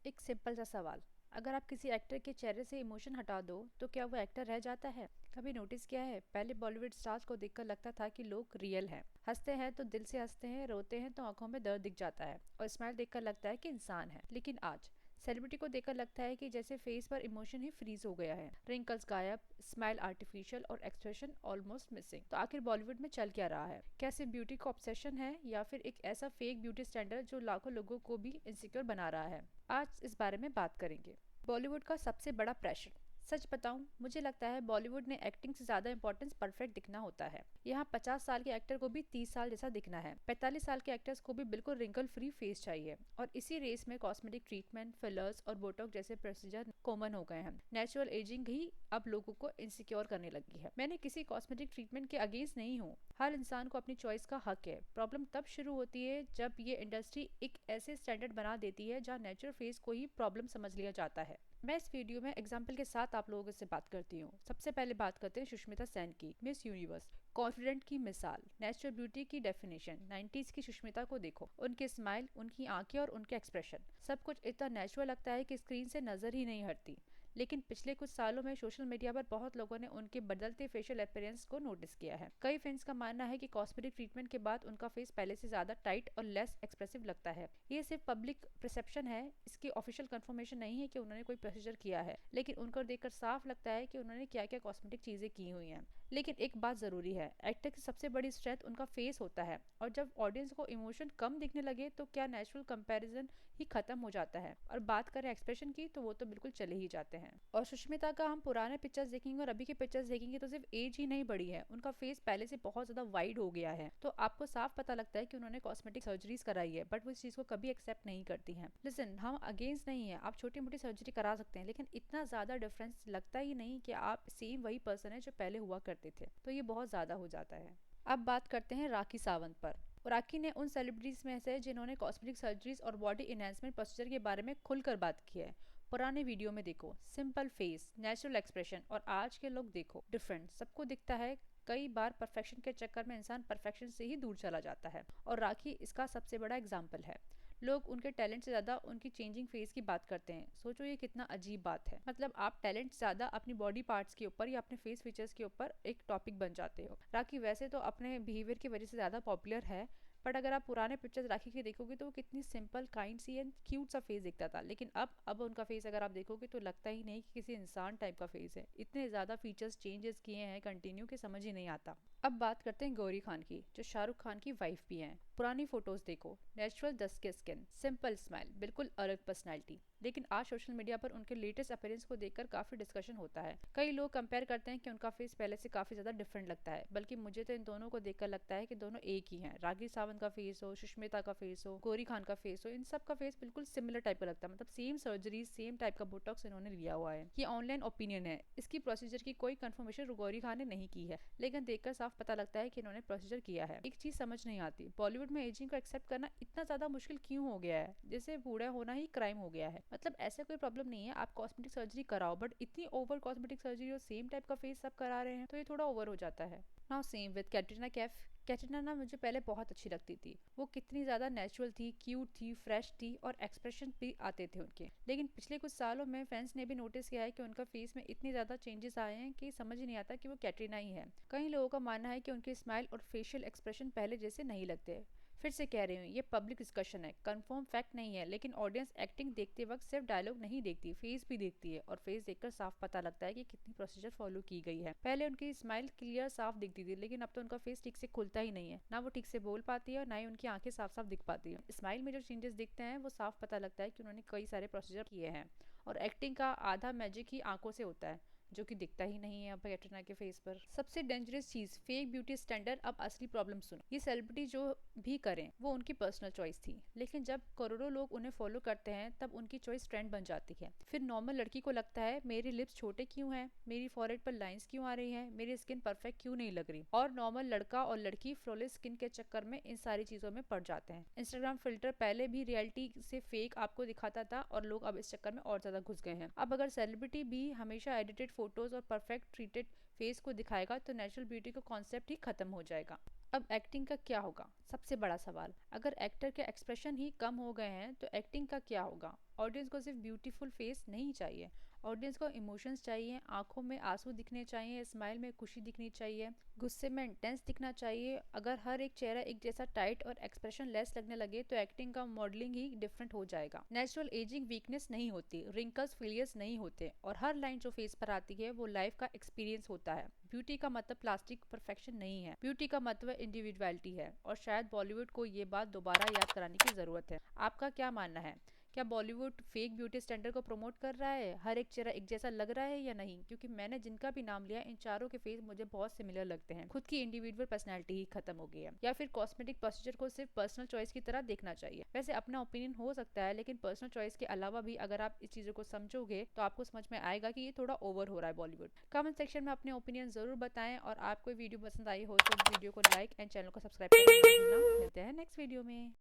एक सिंपल सा सवाल। अगर आप किसी एक्टर के चेहरे से इमोशन हटा दो तो क्या वो एक्टर रह जाता है? कभी नोटिस किया है, पहले बॉलीवुड स्टार्स को देखकर लगता था कि लोग रियल हैं। हंसते हैं तो दिल से हंसते हैं, रोते हैं तो आंखों में दर्द दिख जाता है और स्माइल देखकर लगता है कि इंसान है। लेकिन आज सेलिब्रिटी को देखकर लगता है कि जैसे फेस पर इमोशन ही फ्रीज हो गया है। रिंकल्स गायब, स्माइल आर्टिफिशियल और एक्सप्रेशन ऑलमोस्ट मिसिंग। तो आखिर बॉलीवुड में चल क्या रहा है? क्या सिर्फ ब्यूटी का ऑब्सेशन है या फिर एक ऐसा फेक ब्यूटी स्टैंडर्ड जो लाखों लोगों को भी इनसिक्योर बना रहा है? आज इस बारे में बात करेंगे। बॉलीवुड का सबसे बड़ा प्रेशर। सच बताऊं, मुझे लगता है बॉलीवुड में एक्टिंग से ज्यादा इंपॉर्टेंस परफेक्ट दिखना होता है। यहाँ 50 साल के एक्टर को भी 30 साल जैसा दिखना है, 45 साल के एक्टर्स को भी बिल्कुल रिंकल फ्री फेस चाहिए। और इसी रेस में कॉस्मेटिक ट्रीटमेंट, फिलर्स और बोटॉक्स जैसे प्रोसीजर कॉमन हो गए हैं। नेचुरल एजिंग ही अब लोगों को इनसिक्योर करने लगी है। मैंने किसी कॉस्मेटिक ट्रीटमेंट के अगेंस्ट नहीं हूँ, हर इंसान को अपनी चॉइस का हक है। प्रॉब्लम तब शुरू होती है जब ये इंडस्ट्री एक ऐसे स्टैंडर्ड बना देती है जहाँ नेचुरल फेस को ही प्रॉब्लम समझ लिया जाता है। मैं इस वीडियो में एग्जाम्पल के साथ आप लोगों से बात करती हूँ। सबसे पहले बात करते हैं सुष्मिता सेन की, मिस यूनिवर्स, कॉन्फिडेंट की मिसाल, नेचुरल ब्यूटी की डेफिनेशन। 90s की सुष्मिता को देखो, उनके स्माइल, उनकी आंखें और उनके एक्सप्रेशन, सब कुछ इतना नेचुरल लगता है कि स्क्रीन से नजर ही नहीं हटती। लेकिन पिछले कुछ सालों में सोशल मीडिया पर बहुत लोगों ने उनके बदलते फेशियल अपीयरेंस को नोटिस किया है। कई फैंस का मानना है कि कॉस्मेटिक ट्रीटमेंट के बाद उनका फेस पहले से ज्यादा टाइट और लेस एक्सप्रेसिव लगता है। ये सिर्फ पब्लिक परसेप्शन है, इसकी ऑफिशियल कंफर्मेशन नहीं है कि उन्होंने कोई प्रोसीजर किया है, लेकिन उनको देखकर साफ लगता है कि उन्होंने क्या क्या कॉस्मेटिक चीजें की हुई हैं। लेकिन एक बात जरूरी है, एक्टर की सबसे बड़ी स्ट्रेंथ उनका फेस होता है, और जब ऑडियंस को इमोशन कम दिखने लगे तो क्या नेचुरल कंपैरिजन ही खत्म हो जाता है। और बात करें एक्सप्रेशन की, तो वो तो बिल्कुल चले ही जाते हैं। और सुष्मिता का हम पुराने पिक्चर्स देखेंगे और अभी के पिक्चर्स देखेंगे तो सिर्फ एज ही नहीं बढ़ी है, उनका फेस पहले से बहुत ज्यादा वाइड हो गया है। तो आपको साफ पता लगता है कि उन्होंने कॉस्मेटिक सर्जरीज कराई है, बट वो इस चीज को कभी एक्सेप्ट नहीं करती हैं। लिसन, हम अगेंस्ट नहीं है, आप छोटी मोटी सर्जरी करा सकते हैं, लेकिन इतना ज्यादा डिफरेंस लगता ही नहीं कि आप सेम वही पर्सन है जो पहले हुआ करते थे। तो ये बहुत ज्यादा हो जाता है। अब बात करते हैं राखी सावंत पर। राखी ने उन सेलिब्रिटीज में से जिन्होंने कॉस्मेटिक सर्जरीज और बॉडी इनहेंसमेंट प्रोसीजर के बारे में खुलकर बात की है। पुराने वीडियो में देखो, सिंपल फेस, नेचुरल एक्सप्रेशन, और आज के लोग देखो, डिफरेंट सबको दिखता है। कई बार परफेक्शन के चक्कर में इंसान परफेक्शन से ही दूर चला जाता है, और राखी इसका सबसे बड़ा एग्जाम्पल है। लोग उनके टैलेंट से ज्यादा उनकी चेंजिंग फेस की बात करते हैं। सोचो ये कितना अजीब बात है। मतलब आप टैलेंट ज्यादा अपनी बॉडी पार्ट्स के ऊपर या अपने फेस फीचर्स के ऊपर एक टॉपिक बन जाते हो। राखी वैसे तो अपने बिहेवियर की वजह से ज्यादा पॉपुलर है, बट अगर आप पुराने पिक्चर्स राखी के देखोगे तो वो कितनी सिंपल, काइंड सी एंड क्यूट सा फेस दिखता था। लेकिन अब उनका फेस अगर आप देखोगे तो लगता ही नहीं कि किसी इंसान टाइप का फेस है। इतने ज्यादा फीचर्स चेंजेस किए हैं कंटिन्यू के समझ ही नहीं आता। अब बात करते हैं गौरी खान की, जो शाहरुख खान की वाइफ भी हैं। पुरानी फोटोज देखो, नेचुरल डस्ट के स्किन, सिंपल स्माइल, बिल्कुल अलग पर्सनैलिटी। लेकिन आज सोशल मीडिया पर उनके लेटेस्ट अपीयरेंस को देखकर काफी डिस्कशन होता है। कई लोग कंपेयर करते हैं कि उनका फेस पहले से काफी ज्यादा डिफरेंट लगता है, बल्कि मुझे तो इन दोनों को देखकर लगता है कि दोनों एक ही हैं। राखी सावंत का फेस हो, सुष्मिता का फेस हो, गौरी खान का फेस हो, इन सब का फेस बिल्कुल सिमिलर टाइप का लगता है। मतलब सेम सर्जरी, सेम टाइप का बोटॉक्स इन्होंने लिया हुआ है। ये ऑनलाइन ओपिनियन है, इसकी प्रोसीजर की कोई कंफर्मेशन गौरी खान ने नहीं की है, लेकिन देखकर साफ पता लगता है कि इन्होंने प्रोसीजर किया है। एक चीज समझ नहीं आती, बॉलीवुड में एजिंग को एक्सेप्ट करना इतना ज्यादा मुश्किल क्यों हो गया है, जैसे बूढ़ा होना ही क्राइम हो गया है। मतलब ऐसा कोई प्रॉब्लम नहीं है, आप कॉस्मेटिक सर्जरी कराओ, बट इतनी ओवर कॉस्मेटिक सर्जरी और सेम टाइप का फेस सब करा रहे हैं तो ये थोड़ा ओवर हो जाता है। Now same with Katrina Kaif. Katrina ना मुझे पहले बहुत अच्छी लगती थी, वो कितनी ज्यादा नेचुरल थी, क्यूट थी, फ्रेश थी, और एक्सप्रेशन भी आते थे उनके। लेकिन पिछले कुछ सालों में फैंस ने भी नोटिस किया है कि उनका फेस में इतनी ज्यादा चेंजेस आए हैं कि समझ ही नहीं आता कि वो कैटरीना ही है। कई लोगों का मानना है कि उनकी स्माइल और फेशियल एक्सप्रेशन पहले जैसे नहीं लगते। फिर से कह रही हूँ, ये पब्लिक डिस्कशन है, कंफर्म फैक्ट नहीं है, लेकिन ऑडियंस एक्टिंग देखते वक्त सिर्फ डायलॉग नहीं देखती, फेस भी देखती है, और फेस देखकर साफ पता लगता है कि कितनी प्रोसीजर फॉलो की गई है। पहले उनकी स्माइल क्लियर साफ दिखती थी, लेकिन अब तो उनका फेस ठीक से खुलता ही नहीं है, ना वो ठीक से बोल पाती है और ना ही उनकी आंखें साफ साफ दिख पाती है। स्माइल में जो चेंजेस दिखते हैं वो साफ पता लगता है कि उन्होंने कई सारे प्रोसीजर किए हैं। और एक्टिंग का आधा मैजिक ही आंखों से होता है, जो कि दिखता ही नहीं है अब कैटरीना के फेस पर। सबसे डेंजरस चीज, फेक ब्यूटी स्टैंडर्ड। अब असली प्रॉब्लम सुनो, ये सेलिब्रिटी जो भी करें वो उनकी पर्सनल चॉइस थी, लेकिन जब करोड़ों लोग उन्हें फॉलो करते हैं तब उनकी चॉइस ट्रेंड बन जाती है। फिर नॉर्मल लड़की को लगता है मेरे लिप्स छोटे क्यों हैं, मेरी फॉरहेड पर लाइंस क्यों आ रही हैं, मेरी स्किन परफेक्ट क्यों नहीं लग रही। और नॉर्मल लड़का और लड़की फ्लॉलेस स्किन के चक्कर में इन सारी चीजों में पड़ जाते हैं। इंस्टाग्राम फिल्टर पहले भी रियलिटी से फेक आपको दिखाता था, और लोग अब इस चक्कर में और ज्यादा घुस गए हैं। अब अगर सेलिब्रिटी भी हमेशा एडिटेड फोटोज और परफेक्ट ट्रीटेड फेस को दिखाएगा तो नेचुरल ब्यूटी का कॉन्सेप्ट ही खत्म हो जाएगा। अब एक्टिंग का क्या होगा, सबसे बड़ा सवाल। अगर एक्टर के एक्सप्रेशन ही कम हो गए हैं तो एक्टिंग का क्या होगा। ऑडियंस को सिर्फ ब्यूटीफुल फेस नहीं चाहिए, ऑडियंस को इमोशंस चाहिए, आंखों में आंसू दिखने चाहिए, स्माइल में खुशी दिखनी चाहिए, गुस्से में इंटेंस दिखना चाहिए। अगर हर एक चेहरा एक जैसा टाइट और एक्सप्रेशन लेस लगने लगे तो एक्टिंग का मॉडलिंग ही डिफरेंट हो जाएगा। नेचुरल एजिंग वीकनेस नहीं होती, रिंकल्स फेलियर्स नहीं होते, और हर लाइन जो फेस पर आती है वो लाइफ का एक्सपीरियंस होता है। ब्यूटी का मतलब प्लास्टिक परफेक्शन नहीं है, ब्यूटी का मतलब इंडिविजुअलिटी है, और शायद बॉलीवुड को ये बात दोबारा याद कराने की जरूरत है। आपका क्या मानना है? क्या बॉलीवुड फेक ब्यूटी स्टैंडर्ड को प्रमोट कर रहा है? हर एक चेहरा एक जैसा लग रहा है या नहीं? क्योंकि मैंने जिनका भी नाम लिया इन चारों के फेस मुझे बहुत सिमिलर लगते हैं। खुद की इंडिविजुअल पर्सनैलिटी ही खत्म हो गई है, या फिर कॉस्मेटिक प्रोसीजर को सिर्फ पर्सनल चॉइस की तरह देखना चाहिए। वैसे अपना ओपिनियन हो सकता है, लेकिन पर्सनल चॉइस के अलावा भी अगर आप इस चीज़ों को समझोगे तो आपको समझ में आएगा कि ये थोड़ा ओवर हो रहा है बॉलीवुड। कमेंट सेक्शन में अपने ओपिनियन जरूर बताएं, और आपको वीडियो पसंद आई हो तो वीडियो को लाइक एंड चैनल को सब्सक्राइब करना ना भूलना। मिलते हैं नेक्स्ट वीडियो में।